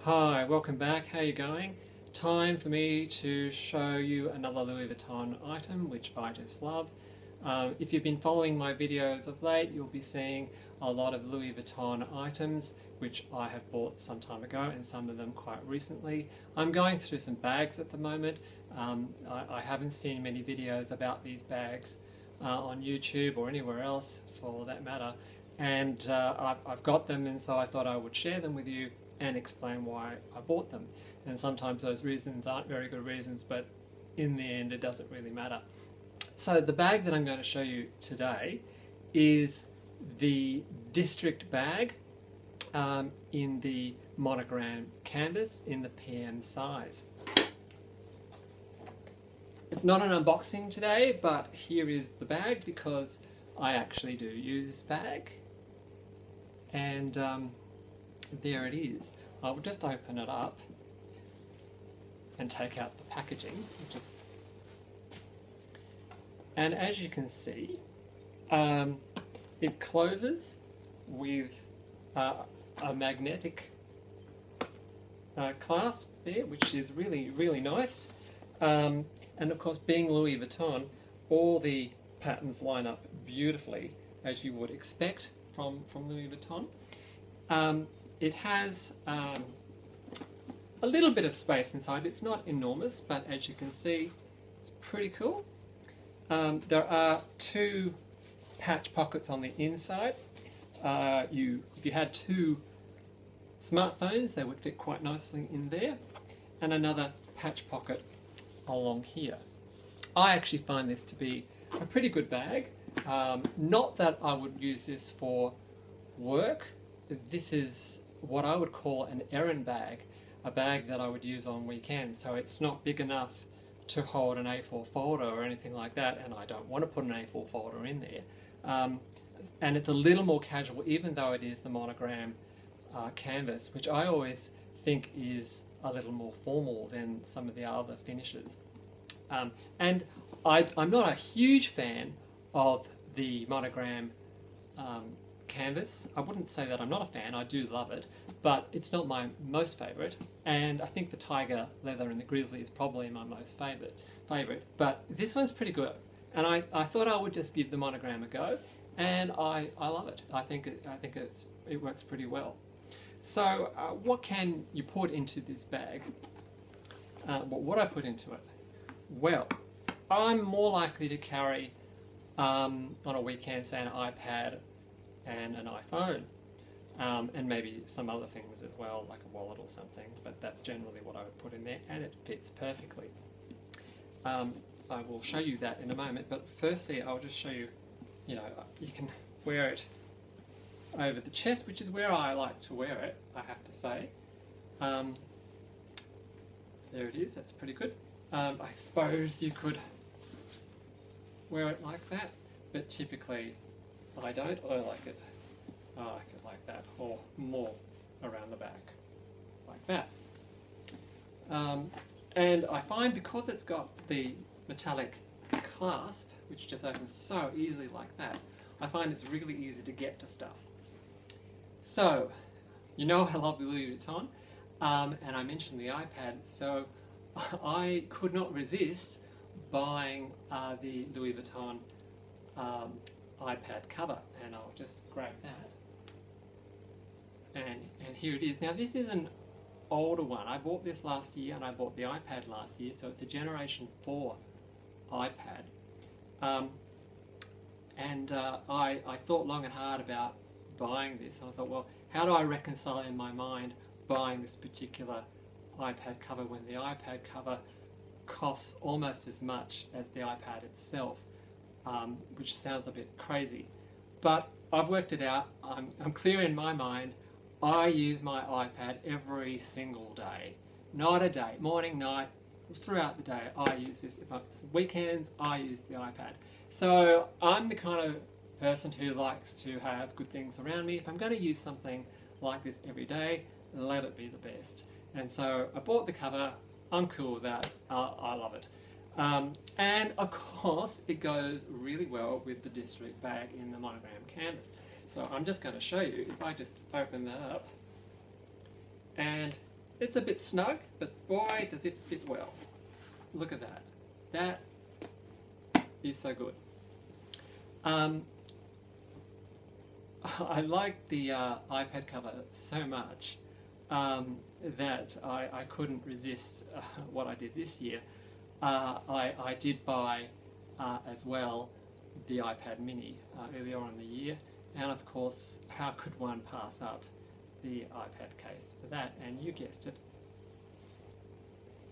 Hi, welcome back. How are you going? Time for me to show you another Louis Vuitton item, which I just love. If you've been following my videos of late, you'll be seeing a lot of Louis Vuitton items, which I have bought some time ago and some of them quite recently. I'm going through some bags at the moment. I haven't seen many videos about these bags on YouTube or anywhere else for that matter. And I've got them, and so I thought I would share them with you and explain why I bought them. And sometimes those reasons aren't very good reasons, but in the end it doesn't really matter. So the bag that I'm going to show you today is the District bag in the monogram canvas in the PM size. It's not an unboxing today, but here is the bag because I actually do use this bag. And there it is. I will just open it up and take out the packaging. And as you can see, it closes with a magnetic clasp there, which is really nice. And of course, being Louis Vuitton, all the patterns line up beautifully, as you would expect from Louis Vuitton. It has a little bit of space inside. It's not enormous, but as you can see, it's pretty cool. There are two patch pockets on the inside. If you had two smartphones, they would fit quite nicely in there, and another patch pocket along here. I actually find this to be a pretty good bag. Not that I would use this for work. This is what I would call an errand bag, a bag that I would use on weekends. So it's not big enough to hold an A4 folder or anything like that, and I don't want to put an A4 folder in there. And it's a little more casual, even though it is the monogram canvas, which I always think is a little more formal than some of the other finishes. And I'm not a huge fan of the monogram canvas. I wouldn't say that I'm not a fan, I do love it, but it's not my most favourite, and I think the tiger leather and the grizzly is probably my most favourite, but this one's pretty good, and I thought I would just give the monogram a go, and I love it. I think it works pretty well. So what can you put into this bag? What would I put into it? Well, I'm more likely to carry on a weekend, say, an iPad and an iPhone, and maybe some other things as well, like a wallet or something, but that's generally what I would put in there, and it fits perfectly. I will show you that in a moment, but firstly I'll just show you, you can wear it over the chest, which is where I like to wear it, I have to say. There it is, that's pretty good. I suppose you could wear it like that, but typically I don't. I like it like that, or more around the back, like that. And I find because it's got the metallic clasp, which just opens so easily like that, I find it's really easy to get to stuff. So, I love Louis Vuitton, and I mentioned the iPad, so I could not resist buying the Louis Vuitton iPad cover, and I'll just grab that, and here it is. Now this is an older one. I bought this last year, and I bought the iPad last year, so it's a Generation 4 iPad. I thought long and hard about buying this, and I thought, well, how do I reconcile in my mind buying this particular iPad cover when the iPad cover costs almost as much as the iPad itself, which sounds a bit crazy. But I've worked it out. I'm clear in my mind. I use my iPad every single day. Not a day, morning, night, throughout the day I use this. If it's weekends, I use the iPad. So I'm the kind of person who likes to have good things around me. If I'm going to use something like this every day, let it be the best. And so I bought the cover. I'm cool with that. I love it. And of course it goes really well with the District bag in the monogram canvas. So I'm just going to show you, if I just open that up, and It's a bit snug, but boy, does it fit well. Look at that. That is so good. I like the iPad cover so much that I couldn't resist what I did this year. I did buy as well the iPad mini earlier on in the year, and of course, how could one pass up the iPad case for that? And you guessed it,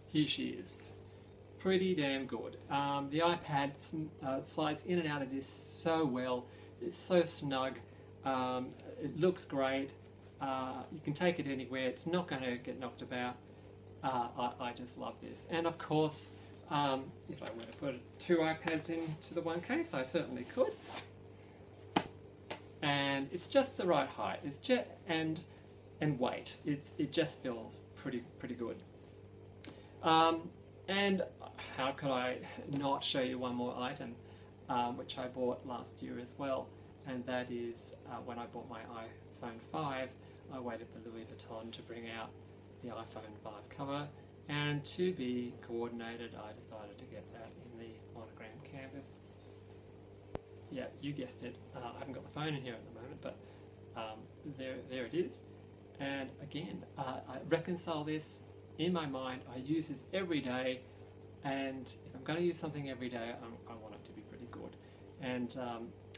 here she is. Pretty damn good. The iPad slides in and out of this so well. It's so snug. It looks great. You can take it anywhere. It's not going to get knocked about. I just love this. And of course, if I were to put 2 iPads into the one case, I certainly could. And it's just the right height. It's just and weight. It just feels pretty good. And how could I not show you one more item, which I bought last year as well, and that is when I bought my iPhone 5, I waited for Louis Vuitton to bring out the iPhone 5 cover, and to be coordinated, I decided to get that in the monogram canvas. Yeah, you guessed it. I haven't got the phone in here at the moment, but there it is. And again, I reconcile this in my mind. I use this every day, and if I'm going to use something every day, I want it to be pretty good. And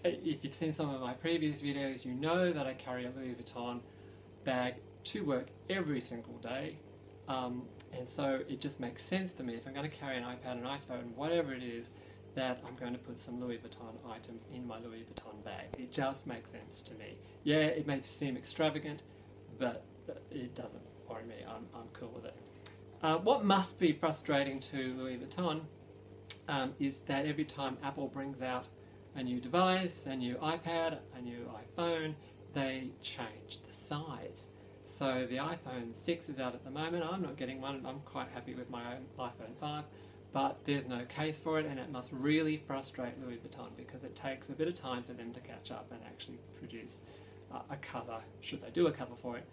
if you've seen some of my previous videos, you know that I carry a Louis Vuitton bag to work every single day. And so it just makes sense for me, if I'm going to carry an iPad, an iPhone, whatever it is, that I'm going to put some Louis Vuitton items in my Louis Vuitton bag. It just makes sense to me. Yeah, it may seem extravagant, but it doesn't worry me. I'm cool with it. What must be frustrating to Louis Vuitton is that every time Apple brings out a new device, a new iPad, a new iPhone, they change the size. So the iPhone 6 is out at the moment. I'm not getting one. I'm quite happy with my own iPhone 5, but there's no case for it, and it must really frustrate Louis Vuitton because it takes a bit of time for them to catch up and actually produce a cover, should they do a cover for it,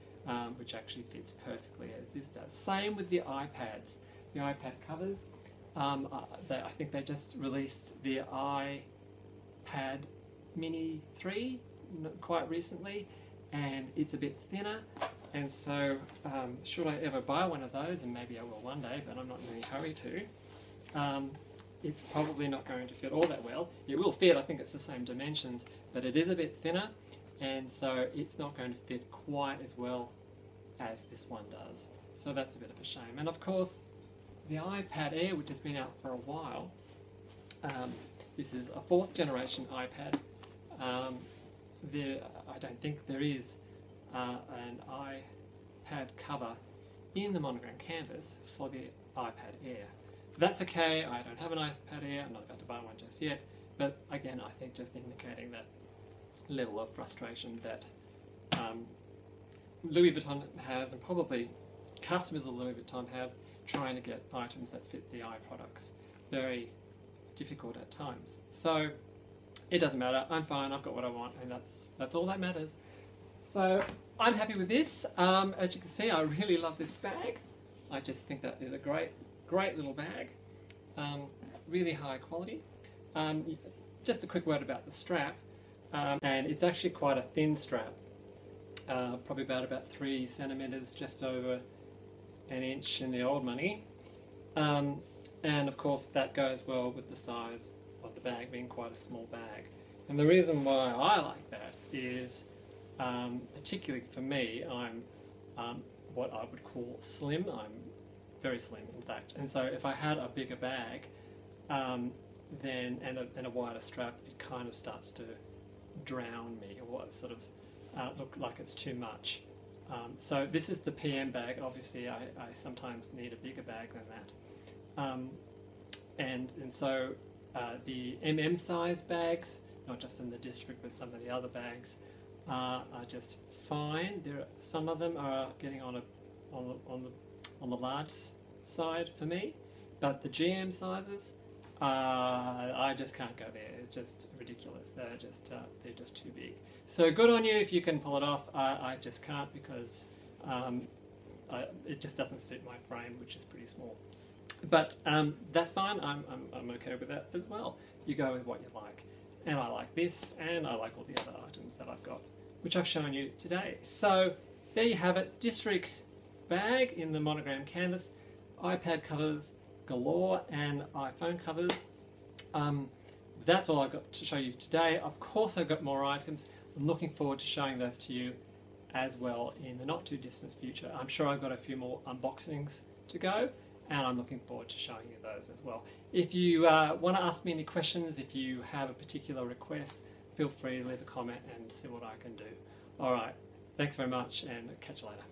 which actually fits perfectly as this does. Same with the iPads. The iPad covers, I think they just released the iPad Mini 3 quite recently, and it's a bit thinner, and so should I ever buy one of those, and maybe I will one day, but I'm not in any hurry to, it's probably not going to fit all that well. It will fit, I think it's the same dimensions, but it is a bit thinner, and so it's not going to fit quite as well as this one does. So that's a bit of a shame. And of course, the iPad Air, which has been out for a while, this is a 4th generation iPad. I don't think there is an iPad cover in the monogram canvas for the iPad Air. That's okay, I don't have an iPad Air, I'm not about to buy one just yet, but again, I think just indicating that level of frustration that Louis Vuitton has, and probably customers of Louis Vuitton have, trying to get items that fit the eye products. Very difficult at times. So it doesn't matter, I'm fine, I've got what I want, and that's all that matters. So I'm happy with this. As you can see, I really love this bag. I just think that is a great little bag. Really high quality. Just a quick word about the strap. And it's actually quite a thin strap, probably about 3 centimeters, just over an inch in the old money, and of course that goes well with the size of the bag being quite a small bag. And the reason why I like that is, particularly for me, I'm what I would call slim. I'm very slim, in fact, and so if I had a bigger bag then and a wider strap, it kind of starts to drown me, or sort of look like it's too much. So this is the PM bag. Obviously I sometimes need a bigger bag than that, and so the MM size bags, not just in the District but some of the other bags, are just fine. Some of them are getting on the large side for me, but the GM sizes, I just can't go there. It's just ridiculous. They're just too big. So good on you if you can pull it off. I just can't, because it just doesn't suit my frame, which is pretty small. But that's fine. I'm okay with that as well. You go with what you like. And I like this, and I like all the other items that I've got, which I've shown you today. So there you have it. District bag in the monogram canvas, iPad covers galore, and iPhone covers. That's all I've got to show you today. Of course, I've got more items. I'm looking forward to showing those to you as well in the not too distant future. I'm sure I've got a few more unboxings to go, and I'm looking forward to showing you those as well. If you want to ask me any questions, if you have a particular request, feel free to leave a comment and see what I can do. Alright, thanks very much, and catch you later.